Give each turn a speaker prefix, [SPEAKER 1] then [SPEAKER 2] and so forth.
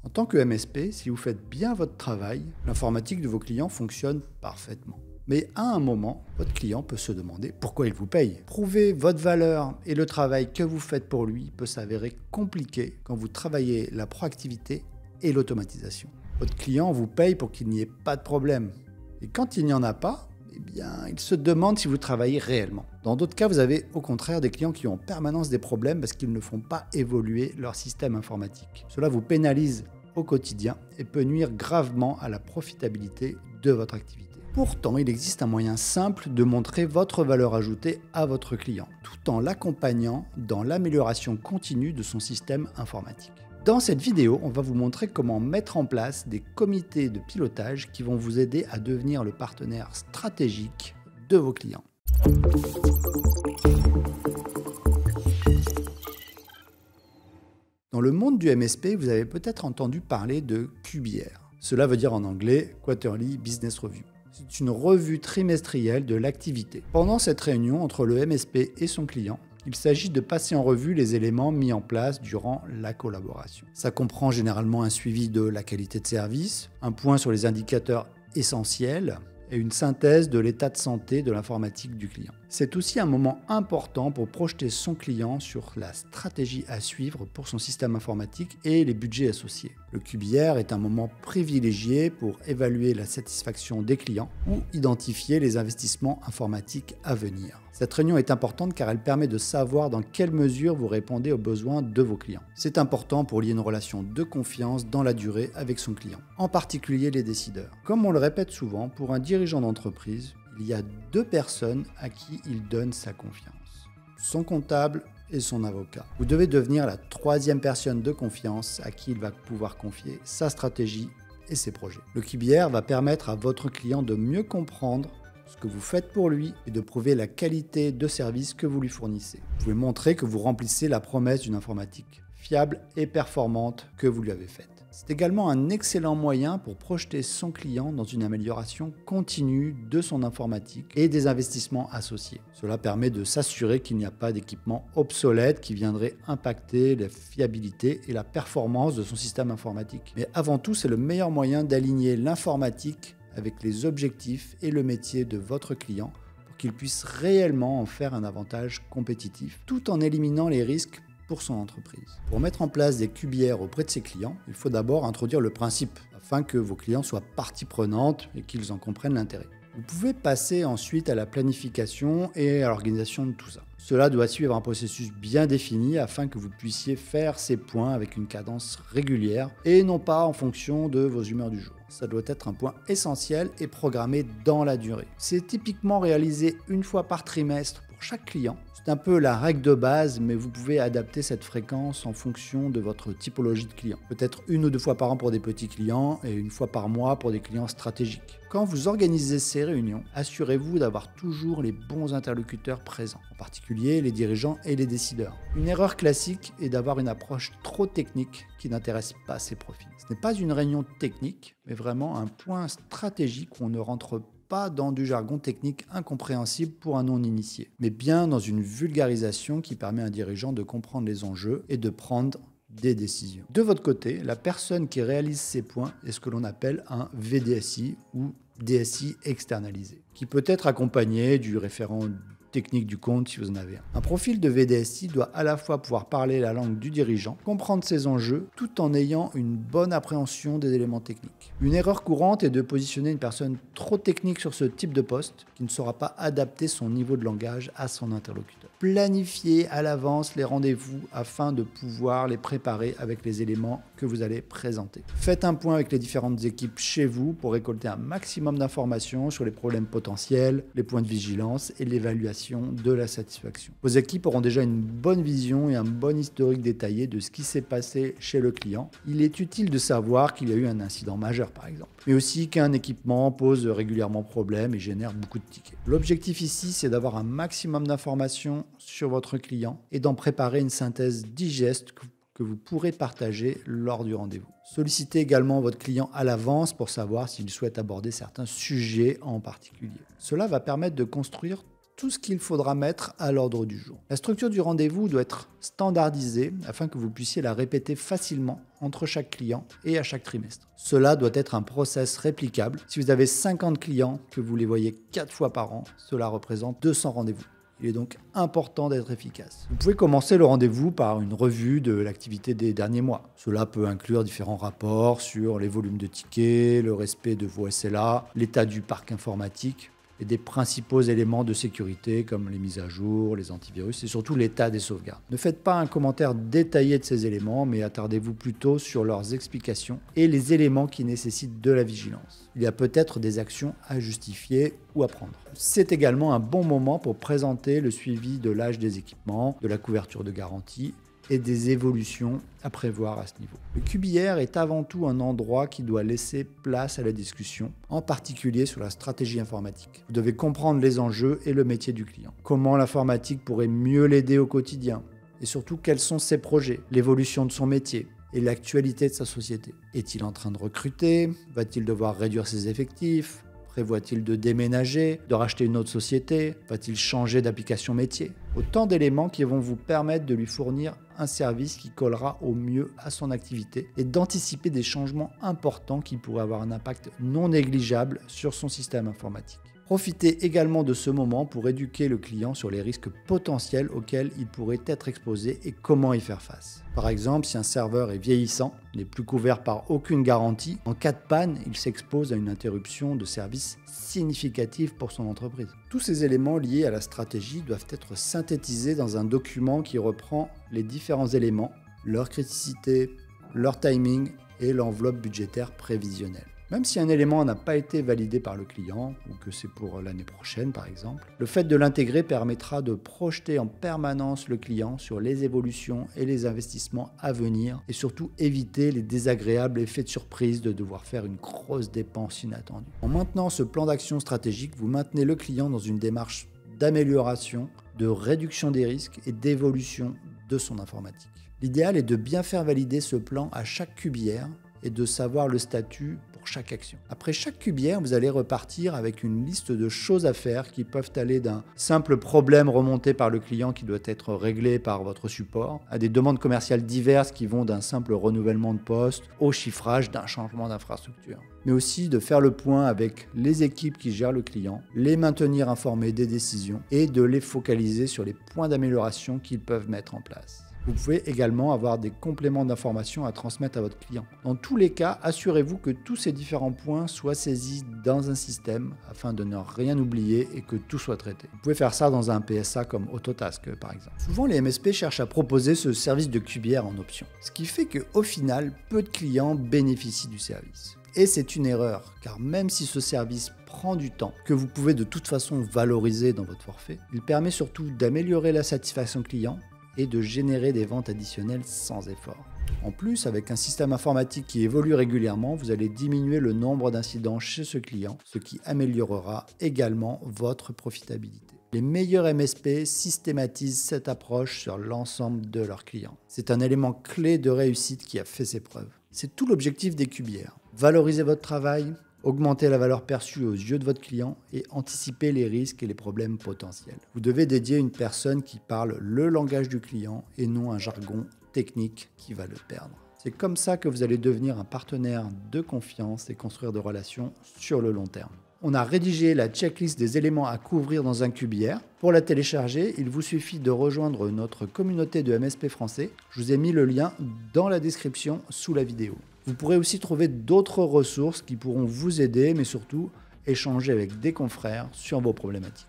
[SPEAKER 1] En tant que MSP, si vous faites bien votre travail, l'informatique de vos clients fonctionne parfaitement. Mais à un moment, votre client peut se demander pourquoi il vous paye. Prouver votre valeur et le travail que vous faites pour lui peut s'avérer compliqué quand vous travaillez la proactivité et l'automatisation. Votre client vous paye pour qu'il n'y ait pas de problème. Et quand il n'y en a pas, eh bien, il se demande si vous travaillez réellement. Dans d'autres cas, vous avez au contraire des clients qui ont en permanence des problèmes parce qu'ils ne font pas évoluer leur système informatique. Cela vous pénalise au quotidien et peut nuire gravement à la profitabilité de votre activité. Pourtant, il existe un moyen simple de montrer votre valeur ajoutée à votre client, tout en l'accompagnant dans l'amélioration continue de son système informatique. Dans cette vidéo, on va vous montrer comment mettre en place des comités de pilotage qui vont vous aider à devenir le partenaire stratégique de vos clients. Dans le monde du MSP, vous avez peut-être entendu parler de QBR. Cela veut dire en anglais Quarterly Business Review. C'est une revue trimestrielle de l'activité. Pendant cette réunion entre le MSP et son client, il s'agit de passer en revue les éléments mis en place durant la collaboration. Ça comprend généralement un suivi de la qualité de service, un point sur les indicateurs essentiels et une synthèse de l'état de santé de l'informatique du client. C'est aussi un moment important pour projeter son client sur la stratégie à suivre pour son système informatique et les budgets associés. Le QBR est un moment privilégié pour évaluer la satisfaction des clients ou identifier les investissements informatiques à venir. Cette réunion est importante car elle permet de savoir dans quelle mesure vous répondez aux besoins de vos clients. C'est important pour lier une relation de confiance dans la durée avec son client, en particulier les décideurs. Comme on le répète souvent, pour un dirigeant d'entreprise, il y a deux personnes à qui il donne sa confiance, son comptable et son avocat. Vous devez devenir la troisième personne de confiance à qui il va pouvoir confier sa stratégie et ses projets. Le QBR va permettre à votre client de mieux comprendre ce que vous faites pour lui et de prouver la qualité de service que vous lui fournissez. Vous pouvez montrer que vous remplissez la promesse d'une informatique fiable et performante que vous lui avez faite. C'est également un excellent moyen pour projeter son client dans une amélioration continue de son informatique et des investissements associés. Cela permet de s'assurer qu'il n'y a pas d'équipement obsolète qui viendrait impacter la fiabilité et la performance de son système informatique. Mais avant tout, c'est le meilleur moyen d'aligner l'informatique avec les objectifs et le métier de votre client pour qu'il puisse réellement en faire un avantage compétitif, tout en éliminant les risques pour son entreprise. Pour mettre en place des QBR auprès de ses clients, il faut d'abord introduire le principe afin que vos clients soient partie prenante et qu'ils en comprennent l'intérêt. Vous pouvez passer ensuite à la planification et à l'organisation de tout ça. Cela doit suivre un processus bien défini afin que vous puissiez faire ces points avec une cadence régulière et non pas en fonction de vos humeurs du jour. Ça doit être un point essentiel et programmé dans la durée. C'est typiquement réalisé une fois par trimestre pour chaque client. C'est un peu la règle de base, mais vous pouvez adapter cette fréquence en fonction de votre typologie de client. Peut-être une ou deux fois par an pour des petits clients et une fois par mois pour des clients stratégiques. Quand vous organisez ces réunions, assurez-vous d'avoir toujours les bons interlocuteurs présents, en particulier les dirigeants et les décideurs. Une erreur classique est d'avoir une approche trop technique qui n'intéresse pas ses profils. Ce n'est pas une réunion technique, mais vraiment un point stratégique où on ne rentre pas dans du jargon technique incompréhensible pour un non-initié, mais bien dans une vulgarisation qui permet à un dirigeant de comprendre les enjeux et de prendre des décisions. De votre côté, la personne qui réalise ces points est ce que l'on appelle un VDSI ou DSI externalisé, qui peut être accompagné du référent technique du compte si vous en avez un. Un profil de VDSI doit à la fois pouvoir parler la langue du dirigeant, comprendre ses enjeux, tout en ayant une bonne appréhension des éléments techniques. Une erreur courante est de positionner une personne trop technique sur ce type de poste qui ne saura pas adapter son niveau de langage à son interlocuteur. Planifiez à l'avance les rendez-vous afin de pouvoir les préparer avec les éléments que vous allez présenter. Faites un point avec les différentes équipes chez vous pour récolter un maximum d'informations sur les problèmes potentiels, les points de vigilance et l'évaluation de la satisfaction. Vos équipes auront déjà une bonne vision et un bon historique détaillé de ce qui s'est passé chez le client. Il est utile de savoir qu'il y a eu un incident majeur par exemple, mais aussi qu'un équipement pose régulièrement problème et génère beaucoup de tickets. L'objectif ici, c'est d'avoir un maximum d'informations sur votre client et d'en préparer une synthèse digeste que vous pourrez partager lors du rendez-vous. Sollicitez également votre client à l'avance pour savoir s'il souhaite aborder certains sujets en particulier. Cela va permettre de construire tout ce qu'il faudra mettre à l'ordre du jour. La structure du rendez-vous doit être standardisée afin que vous puissiez la répéter facilement entre chaque client et à chaque trimestre. Cela doit être un process réplicable. Si vous avez 50 clients que vous les voyez 4 fois par an, cela représente 200 rendez-vous. Il est donc important d'être efficace. Vous pouvez commencer le rendez-vous par une revue de l'activité des derniers mois. Cela peut inclure différents rapports sur les volumes de tickets, le respect de vos SLA, l'état du parc informatique et des principaux éléments de sécurité comme les mises à jour, les antivirus et surtout l'état des sauvegardes. Ne faites pas un commentaire détaillé de ces éléments, mais attardez-vous plutôt sur leurs explications et les éléments qui nécessitent de la vigilance. Il y a peut-être des actions à justifier ou à prendre. C'est également un bon moment pour présenter le suivi de l'âge des équipements, de la couverture de garantie et des évolutions à prévoir à ce niveau. Le QBR est avant tout un endroit qui doit laisser place à la discussion, en particulier sur la stratégie informatique. Vous devez comprendre les enjeux et le métier du client. Comment l'informatique pourrait mieux l'aider au quotidien et surtout quels sont ses projets, l'évolution de son métier et l'actualité de sa société. Est-il en train de recruter? Va-t-il devoir réduire ses effectifs? Prévoit-il de déménager, de racheter une autre société? Va-t-il changer d'application métier? Autant d'éléments qui vont vous permettre de lui fournir un service qui collera au mieux à son activité et d'anticiper des changements importants qui pourraient avoir un impact non négligeable sur son système informatique. Profitez également de ce moment pour éduquer le client sur les risques potentiels auxquels il pourrait être exposé et comment y faire face. Par exemple, si un serveur est vieillissant, n'est plus couvert par aucune garantie, en cas de panne, il s'expose à une interruption de service significative pour son entreprise. Tous ces éléments liés à la stratégie doivent être synthétisés dans un document qui reprend les différents éléments, leur criticité, leur timing et l'enveloppe budgétaire prévisionnelle. Même si un élément n'a pas été validé par le client, ou que c'est pour l'année prochaine par exemple, le fait de l'intégrer permettra de projeter en permanence le client sur les évolutions et les investissements à venir, et surtout éviter les désagréables effets de surprise de devoir faire une grosse dépense inattendue. En maintenant ce plan d'action stratégique, vous maintenez le client dans une démarche d'amélioration, de réduction des risques et d'évolution de son informatique. L'idéal est de bien faire valider ce plan à chaque QBR et de savoir le statut pour chaque action. Après chaque QBR, vous allez repartir avec une liste de choses à faire qui peuvent aller d'un simple problème remonté par le client qui doit être réglé par votre support, à des demandes commerciales diverses qui vont d'un simple renouvellement de poste au chiffrage d'un changement d'infrastructure. Mais aussi de faire le point avec les équipes qui gèrent le client, les maintenir informés des décisions et de les focaliser sur les points d'amélioration qu'ils peuvent mettre en place. Vous pouvez également avoir des compléments d'informations à transmettre à votre client. Dans tous les cas, assurez-vous que tous ces différents points soient saisis dans un système afin de ne rien oublier et que tout soit traité. Vous pouvez faire ça dans un PSA comme Autotask par exemple. Souvent, les MSP cherchent à proposer ce service de QBR en option, ce qui fait qu'au final, peu de clients bénéficient du service. Et c'est une erreur, car même si ce service prend du temps, que vous pouvez de toute façon valoriser dans votre forfait, il permet surtout d'améliorer la satisfaction client et de générer des ventes additionnelles sans effort. En plus, avec un système informatique qui évolue régulièrement, vous allez diminuer le nombre d'incidents chez ce client, ce qui améliorera également votre profitabilité. Les meilleurs MSP systématisent cette approche sur l'ensemble de leurs clients. C'est un élément clé de réussite qui a fait ses preuves. C'est tout l'objectif des QBR. Valoriser votre travail, augmenter la valeur perçue aux yeux de votre client et anticiper les risques et les problèmes potentiels. Vous devez dédier une personne qui parle le langage du client et non un jargon technique qui va le perdre. C'est comme ça que vous allez devenir un partenaire de confiance et construire des relations sur le long terme. On a rédigé la checklist des éléments à couvrir dans un QBR. Pour la télécharger, il vous suffit de rejoindre notre communauté de MSP français. Je vous ai mis le lien dans la description sous la vidéo. Vous pourrez aussi trouver d'autres ressources qui pourront vous aider, mais surtout échanger avec des confrères sur vos problématiques.